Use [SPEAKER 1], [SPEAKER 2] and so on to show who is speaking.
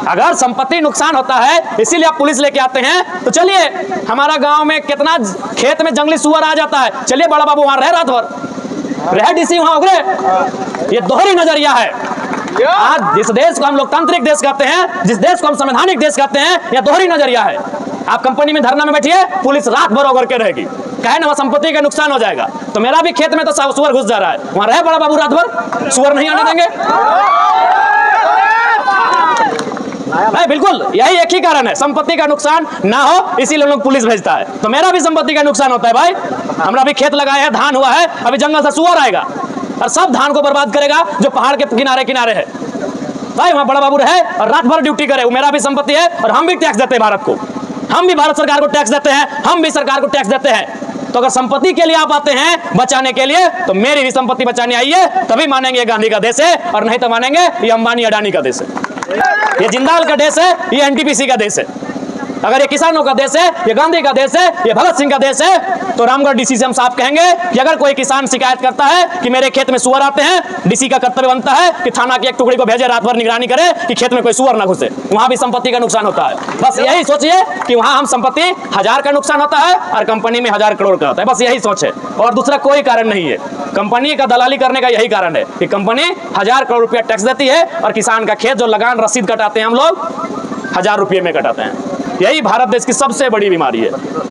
[SPEAKER 1] अगर संपत्ति नुकसान होता है इसीलिए आप पुलिस लेके आते हैं, तो चलिए हमारा गांव में कितना खेत में जंगली सुअर आ जाता है, चलिए बड़ा बाबू वहां रहे रात भर, रहे डीसी वहां उगरे। ये दोहरी नजरिया है। आज जिस देश को हम लोकतांत्रिक देश कहते हैं, जिस देश को हम संवैधानिक देश कहते हैं, यह दोहरी नजरिया है। आप कंपनी में धरना में बैठिए, पुलिस रात भर होकर के रहेगी, कहे ना वहां संपत्ति का नुकसान हो जाएगा। तो मेरा भी खेत में तो सुअर घुस जा रहा है, वहां रहे बड़ा बाबू रात भर, सुअर नहीं आने देंगे। नहीं, बिल्कुल यही एक ही कारण है, संपत्ति का नुकसान ना हो इसीलिए लोग पुलिस भेजता है। तो मेरा भी संपत्ति का नुकसान होता है भाई, हमरा भी खेत लगाए है, धान हुआ है, अभी जंगल से सुअर आएगा और सब धान को बर्बाद करेगा जो पहाड़ के किनारे किनारे है। भाई वहां बड़ा बाबू रहे और रात भर ड्यूटी करे, वो मेरा भी संपत्ति है और हम भी टैक्स देते हैं भारत को, हम भी भारत सरकार को टैक्स देते हैं, हम भी सरकार को टैक्स देते हैं। तो अगर संपत्ति के लिए आप आते हैं बचाने के लिए, तो मेरी भी संपत्ति बचाने आइए, तभी मानेंगे ये गांधी का देश है, और नहीं तो मानेंगे ये अंबानी अडानी का देश है, ये जिंदाल का देश है, ये एनटीपीसी का देश है। अगर ये किसानों का देश है, ये गांधी का देश है, ये भगत सिंह का देश है, तो रामगढ़ डीसी से हम साफ कहेंगे कि अगर कोई किसान शिकायत करता है कि मेरे खेत में सुअर आते हैं, डीसी का कर्तव्य बनता है कि थाना की एक टुकड़ी को भेजे, रात भर निगरानी करे कि खेत में कोई सुअर ना घुसे। वहां भी संपत्ति का नुकसान होता है। बस यही सोचिए कि वहां हम संपत्ति 1000 का नुकसान होता है और कंपनी में 1000 करोड़ का होता है, बस यही सोच है और दूसरा कोई कारण नहीं है। कंपनी का दलाली करने का यही कारण है कि कंपनी 1000 करोड़ रुपया टैक्स देती है और किसान का खेत जो लगान रसीद कटाते हैं हम लोग 1000 रुपये में कटाते हैं। यही भारत देश की सबसे बड़ी बीमारी है।